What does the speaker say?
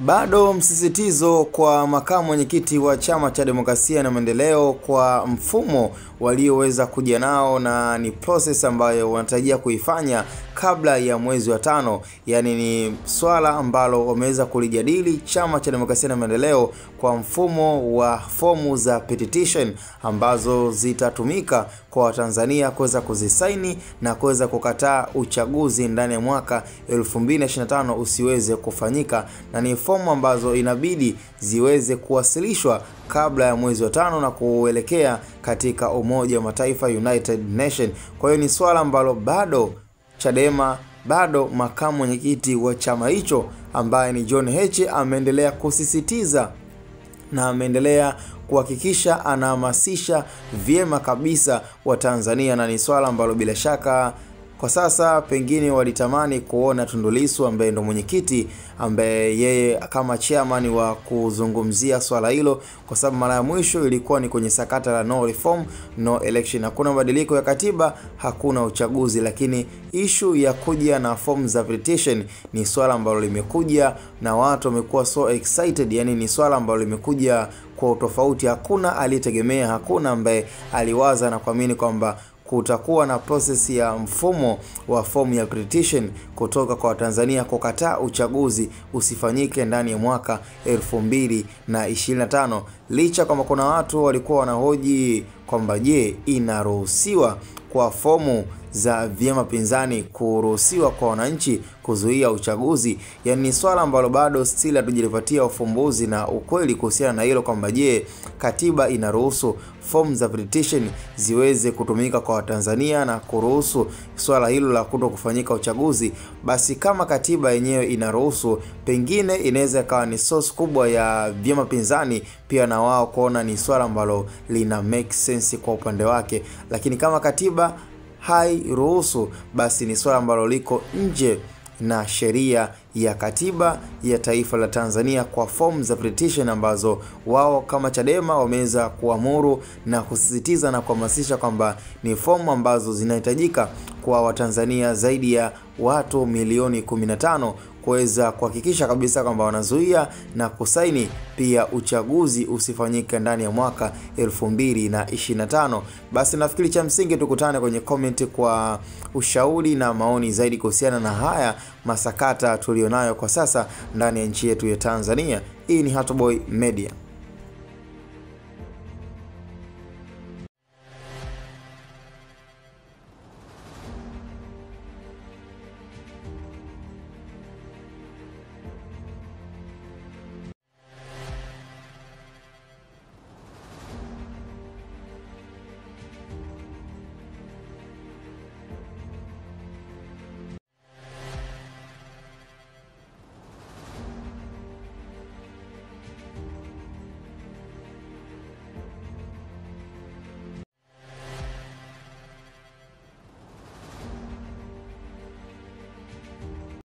Bado msisitizo kwa makamu mwenyekiti wa Chama cha Demokrasia na Maendeleo kwa mfumo walioweza kuja nao, na ni process ambayo wanatarajia kuifanya kabla ya mwezi wa 5. Yani ni swala ambalo wameweza kulijadili Chama cha Demokrasia na Maendeleo kwa mfumo wa fomu za petition ambazo zitatumika kwa Watanzania kuweza kuzisaini na kuweza kukataa uchaguzi ndani ya mwaka 2025 usiweze kufanyika, na ni fomu ambazo inabidi ziweze kuwasilishwa kabla ya mwezi wa 5 na kuelekea katika Umoja wa Mataifa, United Nation. Kwa hiyo ni swala ambalo bado Chadema, bado makamu mwenyekiti wa chama hicho ambaye ni John Heche ameendelea kusisitiza na ameendelea kuhakikisha anahamasisha vyema kabisa wa Tanzania, na ni swala ambalo bila shaka kwa sasa pengine walitamani kuona Tundu Lissu ambaye ndo mwenyekiti, ambaye yeye kama chairman wa kuzungumzia swala hilo, kwa sababu mara ya mwisho ilikuwa ni kwenye sakata la no reform no election. Hakuna mabadiliko ya katiba, hakuna uchaguzi, lakini issue ya kuja na form za petition ni swala ambalo limekuja na watu wamekuwa so excited. Yani ni swala ambalo limekuja kwa tofauti, hakuna aliyetegemea, hakuna ambaye aliwaza na kuamini kwamba kutakuwa na process ya mfumo wa fomu ya petition kutoka kwa Tanzania kukataa uchaguzi usifanyike ndani ya mwaka 2025. Licha kama kuna watu walikuwa wanahoji kwamba je, inaruhusiwa kwa fomu za vyama pinzani kuruhusiwa kwa wananchi kuzuia uchaguzi? Yani ni swala ambalo bado still hatujalipatia ufumbuzi na ukweli kuhusiana na hilo, kwamba je, katiba inaruhusu fomu za petition ziweze kutumika kwa Watanzania na kuruhusu swala hilo la kuto kufanyika uchaguzi? Basi kama katiba yenyewe inaruhusu, pengine inaweza kawa ni source kubwa ya vyama pinzani pia na wao kuona ni swala ambalo lina make sense kwa upande wake. Lakini kama katiba hairuhusu, basi ni swala ambalo liko nje na sheria ya katiba ya taifa la Tanzania kwa fomu za petition ambazo wao kama Chadema wameweza kuamuru na kusisitiza na kuhamasisha kwamba ni fomu ambazo zinahitajika kwa Watanzania zaidi ya watu milioni 15 kuweza kuhakikisha kabisa kwamba wanazuia na kusaini pia uchaguzi usifanyike ndani ya mwaka 2025. Basi nafikiri cha msingi tukutane kwenye comment kwa ushauri na maoni zaidi kuhusiana na haya masakata tulionayo kwa sasa ndani ya nchi yetu ya Tanzania. Hii ni Hatboy Media.